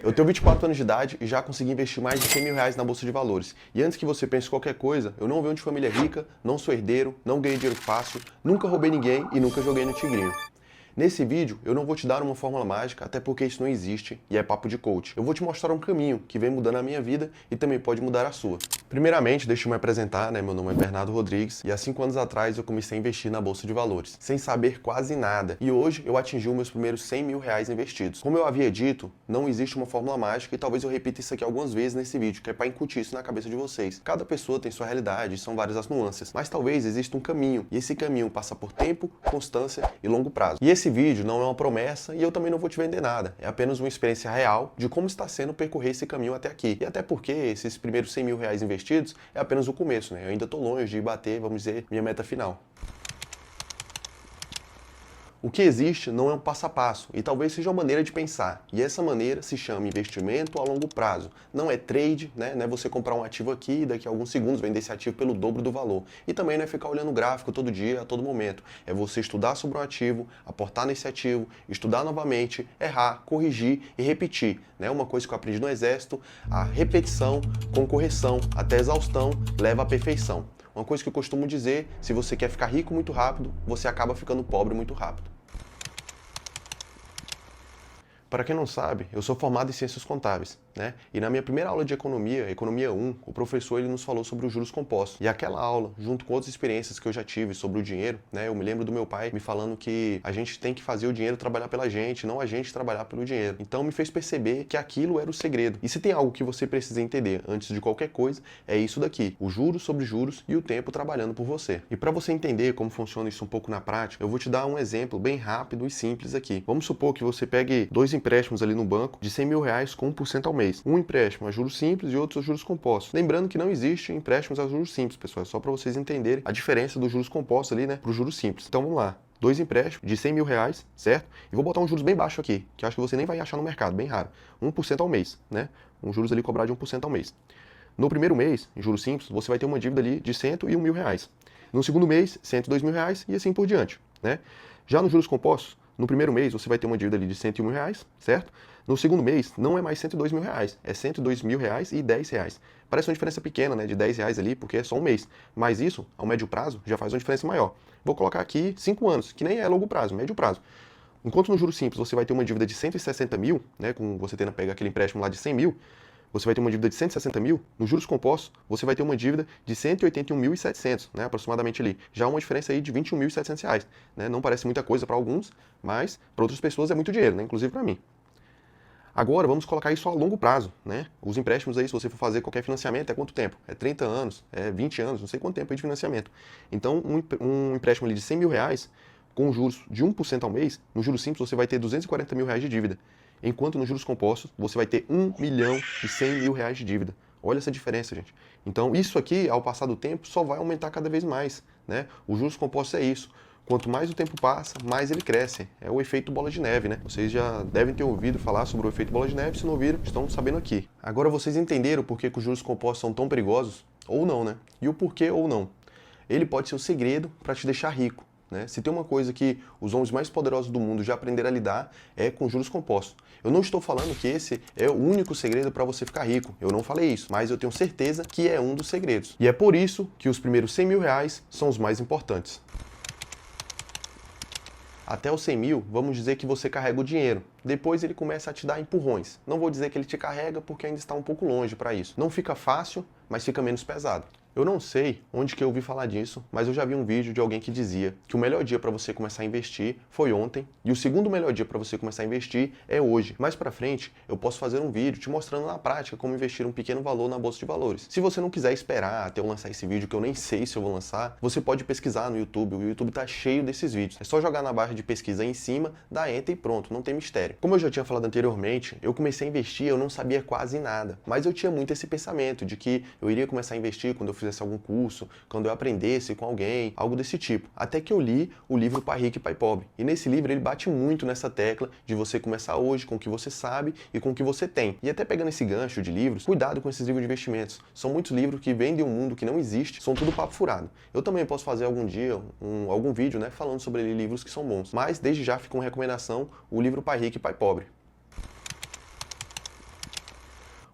Eu tenho 24 anos de idade e já consegui investir mais de 100 mil reais na Bolsa de Valores. E antes que você pense qualquer coisa, eu não venho de família rica, não sou herdeiro, não ganhei dinheiro fácil, nunca roubei ninguém e nunca joguei no tigrinho. Nesse vídeo, eu não vou te dar uma fórmula mágica, até porque isso não existe e é papo de coach. Eu vou te mostrar um caminho que vem mudando a minha vida e também pode mudar a sua. Primeiramente, deixa eu me apresentar, Meu nome é Bernardo Rodrigues e há 5 anos atrás eu comecei a investir na Bolsa de Valores, sem saber quase nada. E hoje eu atingi os meus primeiros 100 mil reais investidos. Como eu havia dito, não existe uma fórmula mágica e talvez eu repita isso aqui algumas vezes nesse vídeo, que é para incutir isso na cabeça de vocês. Cada pessoa tem sua realidade, são várias as nuances, mas talvez exista um caminho, e esse caminho passa por tempo, constância e longo prazo. E esse vídeo não é uma promessa e eu também não vou te vender nada, é apenas uma experiência real de como está sendo percorrer esse caminho até aqui. E até porque esses primeiros 100 mil reais investidos é apenas o começo, Eu ainda estou longe de bater, vamos dizer, minha meta final. O que existe não é um passo a passo, e talvez seja uma maneira de pensar. E essa maneira se chama investimento a longo prazo. Não é trade, Não é você comprar um ativo aqui e daqui a alguns segundos vender esse ativo pelo dobro do valor. E também não é ficar olhando o gráfico todo dia, a todo momento. É você estudar sobre um ativo, aportar nesse ativo, estudar novamente, errar, corrigir e repetir. Uma coisa que eu aprendi no exército, a repetição com correção até exaustão leva à perfeição. Uma coisa que eu costumo dizer, se você quer ficar rico muito rápido, você acaba ficando pobre muito rápido. Para quem não sabe, eu sou formado em Ciências Contábeis, E na minha primeira aula de Economia, Economia 1, o professor ele nos falou sobre os juros compostos. E aquela aula, junto com outras experiências que eu já tive sobre o dinheiro, Eu me lembro do meu pai me falando que a gente tem que fazer o dinheiro trabalhar pela gente, não a gente trabalhar pelo dinheiro. Então me fez perceber que aquilo era o segredo. E se tem algo que você precisa entender antes de qualquer coisa, é isso daqui, os juros sobre juros e o tempo trabalhando por você. E para você entender como funciona isso um pouco na prática, eu vou te dar um exemplo bem rápido e simples aqui. Vamos supor que você pegue 2 empréstimos ali no banco de 100 mil reais com 1% ao mês. Um empréstimo a juros simples e outro a juros compostos. Lembrando que não existe empréstimos a juros simples, pessoal. É só para vocês entenderem a diferença dos juros compostos ali, para os juros simples. Então vamos lá. 2 empréstimos de 100 mil reais, certo? E vou botar um juros bem baixo aqui, que acho que você nem vai achar no mercado, bem raro. 1% ao mês, Um juros ali cobrado de 1% ao mês. No primeiro mês, em juros simples, você vai ter uma dívida ali de 101 mil reais. No segundo mês, 102 mil reais e assim por diante, Já nos juros compostos, no primeiro mês você vai ter uma dívida ali de 101 mil reais, certo? No segundo mês não é mais 102 mil reais, é 102 mil reais e 10 reais. Parece uma diferença pequena, de 10 reais ali, porque é só um mês. Mas isso, ao médio prazo, já faz uma diferença maior. Vou colocar aqui 5 anos, que nem é longo prazo, médio prazo. Enquanto no juros simples você vai ter uma dívida de 160 mil, com você tendo pego aquele empréstimo lá de 100 mil, você vai ter uma dívida de 160 mil, nos juros compostos, você vai ter uma dívida de 181.700, aproximadamente ali. Já uma diferença aí de 21.700 reais, Não parece muita coisa para alguns, mas para outras pessoas é muito dinheiro, inclusive para mim. Agora, vamos colocar isso a longo prazo, Os empréstimos aí, se você for fazer qualquer financiamento, é quanto tempo? É 30 anos, é 20 anos, não sei quanto tempo aí de financiamento. Então, um empréstimo ali de 100 mil reais, com juros de 1% ao mês, no juros simples você vai ter 240 mil reais de dívida. Enquanto nos juros compostos, você vai ter 1.100.000 reais de dívida. Olha essa diferença, gente. Então, isso aqui, ao passar do tempo, só vai aumentar cada vez mais, Os juros compostos é isso. Quanto mais o tempo passa, mais ele cresce. É o efeito bola de neve, Vocês já devem ter ouvido falar sobre o efeito bola de neve, se não ouviram, estão sabendo aqui. Agora vocês entenderam por que os juros compostos são tão perigosos? Ou não, E o porquê ou não. Ele pode ser o segredo para te deixar rico. Se tem uma coisa que os homens mais poderosos do mundo já aprenderam a lidar, é com juros compostos. Eu não estou falando que esse é o único segredo para você ficar rico, eu não falei isso, mas eu tenho certeza que é um dos segredos. E é por isso que os primeiros 100 mil reais são os mais importantes. Até os 100 mil, vamos dizer que você carrega o dinheiro. Depois ele começa a te dar empurrões. Não vou dizer que ele te carrega porque ainda está um pouco longe para isso. Não fica fácil, mas fica menos pesado. Eu não sei onde que eu ouvi falar disso, mas eu já vi um vídeo de alguém que dizia que o melhor dia para você começar a investir foi ontem e o segundo melhor dia para você começar a investir é hoje. Mais para frente, eu posso fazer um vídeo te mostrando na prática como investir um pequeno valor na bolsa de valores. Se você não quiser esperar até eu lançar esse vídeo, que eu nem sei se eu vou lançar, você pode pesquisar no YouTube. O YouTube tá cheio desses vídeos. É só jogar na barra de pesquisa aí em cima, dá enter e pronto, não tem mistério. Como eu já tinha falado anteriormente, eu comecei a investir, eu não sabia quase nada, mas eu tinha muito esse pensamento de que eu iria começar a investir quando eu fizesse algum curso, quando eu aprendesse com alguém, algo desse tipo. Até que eu li o livro Pai Rico e Pai Pobre. E nesse livro ele bate muito nessa tecla de você começar hoje com o que você sabe e com o que você tem. E até pegando esse gancho de livros, cuidado com esses livros de investimentos. São muitos livros que vendem um mundo que não existe, são tudo papo furado. Eu também posso fazer algum dia algum vídeo, falando sobre livros que são bons. Mas desde já fica uma recomendação, o livro Pai Rico e Pai Pobre.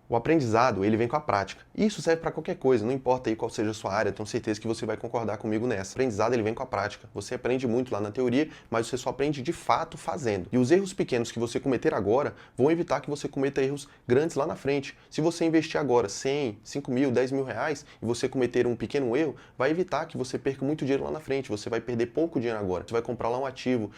O aprendizado, ele vem com a prática. Isso serve para qualquer coisa, não importa aí qual seja a sua área, tenho certeza que você vai concordar comigo nessa. O aprendizado, ele vem com a prática. Você aprende muito lá na teoria, mas você só aprende de fato fazendo. E os erros pequenos que você cometer agora vão evitar que você cometa erros grandes lá na frente. Se você investir agora 100, 5 mil, 10 mil reais e você cometer um pequeno erro, vai evitar que você perca muito dinheiro lá na frente. Você vai perder pouco dinheiro agora. Você vai comprar lá um ativo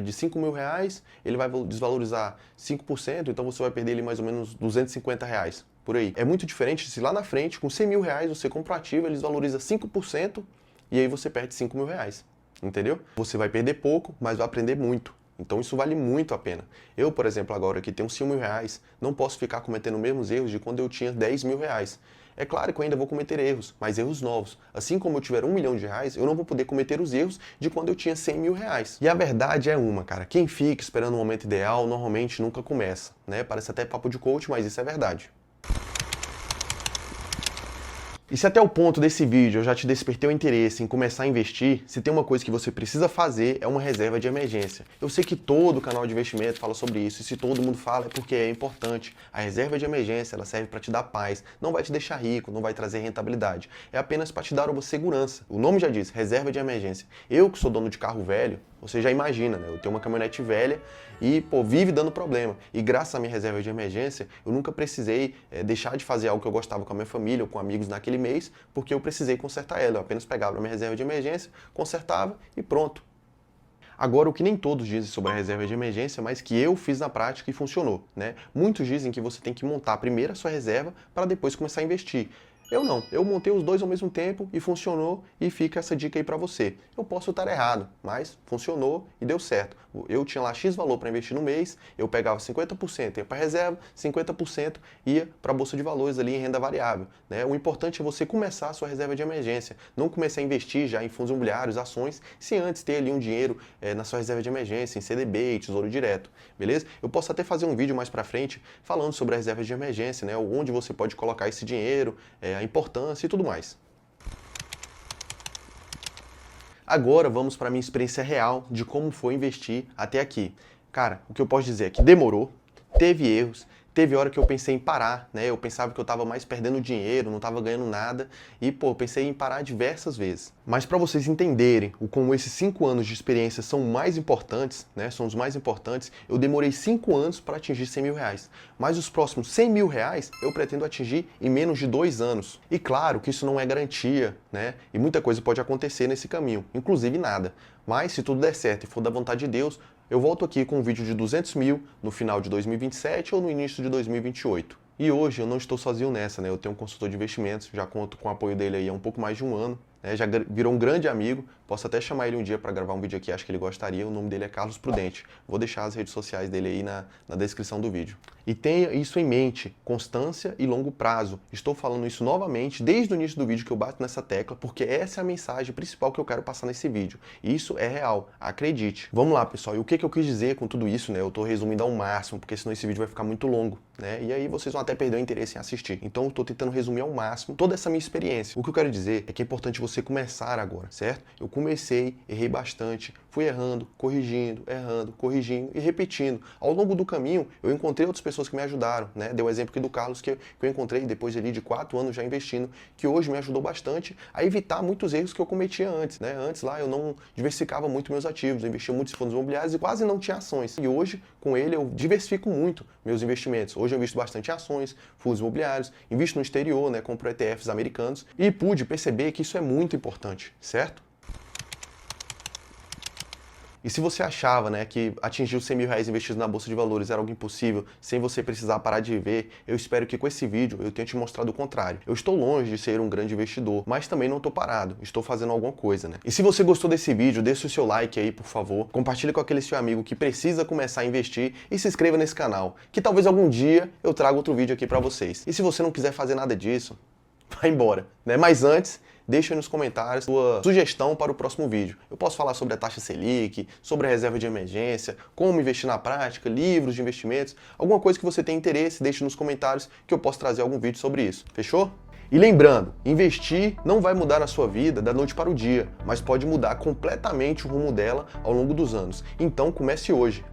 de 5 mil reais, ele vai desvalorizar 5%, então você vai perder ele mais ou menos 250 reais. Por aí. É muito diferente se lá na frente, com 100 mil reais, você compra um ativo, eles valorizam 5% e aí você perde 5 mil reais. Entendeu? Você vai perder pouco, mas vai aprender muito. Então isso vale muito a pena. Eu, por exemplo, agora que tenho 100 mil reais, não posso ficar cometendo os mesmos erros de quando eu tinha 10 mil reais. É claro que eu ainda vou cometer erros, mas erros novos. Assim como eu tiver 1 milhão de reais, eu não vou poder cometer os erros de quando eu tinha 100 mil reais. E a verdade é uma, cara. Quem fica esperando o momento ideal, normalmente nunca começa, né? Parece até papo de coach, mas isso é verdade. E se até o ponto desse vídeo eu já te despertei o interesse em começar a investir, se tem uma coisa que você precisa fazer é uma reserva de emergência. Eu sei que todo canal de investimento fala sobre isso, e se todo mundo fala é porque é importante. A reserva de emergência, ela serve para te dar paz, não vai te deixar rico, não vai trazer rentabilidade. É apenas para te dar uma segurança. O nome já diz, reserva de emergência. Eu que sou dono de carro velho, você já imagina, né? Eu tenho uma caminhonete velha e, vive dando problema. E graças à minha reserva de emergência, eu nunca precisei deixar de fazer algo que eu gostava com a minha família ou com amigos naquele mês, porque eu precisei consertar ela. Eu apenas pegava a minha reserva de emergência, consertava e pronto. Agora, o que nem todos dizem sobre a reserva de emergência, mas que eu fiz na prática e funcionou, né? Muitos dizem que você tem que montar primeiro a sua reserva para depois começar a investir. Eu não, eu montei os dois ao mesmo tempo e funcionou, e fica essa dica aí para você. Eu posso estar errado, mas funcionou e deu certo. Eu tinha lá X valor para investir no mês, eu pegava 50% ia para reserva, 50% ia para a bolsa de valores ali em renda variável, né? O importante é você começar a sua reserva de emergência, não começar a investir já em fundos imobiliários, ações, se antes ter ali um dinheiro na sua reserva de emergência, em CDB e Tesouro Direto, beleza? Eu posso até fazer um vídeo mais para frente falando sobre a reserva de emergência, né? Onde você pode colocar esse dinheiro, a importância e tudo mais. Agora vamos para a minha experiência real de como foi investir até aqui. Cara, o que eu posso dizer é que demorou, teve erros, teve hora que eu pensei em parar, né? Eu pensava que eu estava mais perdendo dinheiro, não estava ganhando nada e, pensei em parar diversas vezes. Mas para vocês entenderem como esses 5 anos de experiência são mais importantes, né? São os mais importantes, eu demorei 5 anos para atingir 100 mil reais. Mas os próximos 100 mil reais eu pretendo atingir em menos de 2 anos. E claro que isso não é garantia, né? E muita coisa pode acontecer nesse caminho, inclusive nada. Mas se tudo der certo e for da vontade de Deus, eu volto aqui com um vídeo de 200 mil no final de 2027 ou no início de 2028. E hoje eu não estou sozinho nessa, né? Eu tenho um consultor de investimentos, já conto com o apoio dele aí há um pouco mais de um ano, né? Já virou um grande amigo, posso até chamar ele um dia para gravar um vídeo aqui, acho que ele gostaria. O nome dele é Carlos Prudente. Vou deixar as redes sociais dele aí na descrição do vídeo. E tenha isso em mente, constância e longo prazo. Estou falando isso novamente desde o início do vídeo que eu bato nessa tecla, porque essa é a mensagem principal que eu quero passar nesse vídeo. Isso é real, acredite. Vamos lá, pessoal, e o que eu quis dizer com tudo isso, né? Eu estou resumindo ao máximo, porque senão esse vídeo vai ficar muito longo, né? E aí vocês vão até perder o interesse em assistir. Então eu estou tentando resumir ao máximo toda essa minha experiência. O que eu quero dizer é que é importante você começar agora, certo? Eu comecei, errei bastante, fui errando, corrigindo e repetindo. Ao longo do caminho, eu encontrei outras pessoas que me ajudaram, né? Deu o exemplo aqui do Carlos, que eu encontrei depois ali de 4 anos já investindo, que hoje me ajudou bastante a evitar muitos erros que eu cometia antes, né? Antes lá eu não diversificava muito meus ativos, eu investia muito em fundos imobiliários e quase não tinha ações. E hoje, com ele, eu diversifico muito meus investimentos. Hoje eu invisto bastante em ações, fundos imobiliários, invisto no exterior, né? Compro ETFs americanos e pude perceber que isso é muito importante, certo? E se você achava, né, que atingir os 100 mil reais investidos na Bolsa de Valores era algo impossível, sem você precisar parar de viver, eu espero que com esse vídeo eu tenha te mostrado o contrário. Eu estou longe de ser um grande investidor, mas também não estou parado, estou fazendo alguma coisa, né? E se você gostou desse vídeo, deixa o seu like aí, por favor, compartilhe com aquele seu amigo que precisa começar a investir e se inscreva nesse canal, que talvez algum dia eu traga outro vídeo aqui para vocês. E se você não quiser fazer nada disso, vai embora, né? Mas antes, deixa aí nos comentários sua sugestão para o próximo vídeo. Eu posso falar sobre a taxa Selic, sobre a reserva de emergência, como investir na prática, livros de investimentos, alguma coisa que você tenha interesse, deixe nos comentários que eu posso trazer algum vídeo sobre isso. Fechou? E lembrando, investir não vai mudar a sua vida da noite para o dia, mas pode mudar completamente o rumo dela ao longo dos anos. Então comece hoje.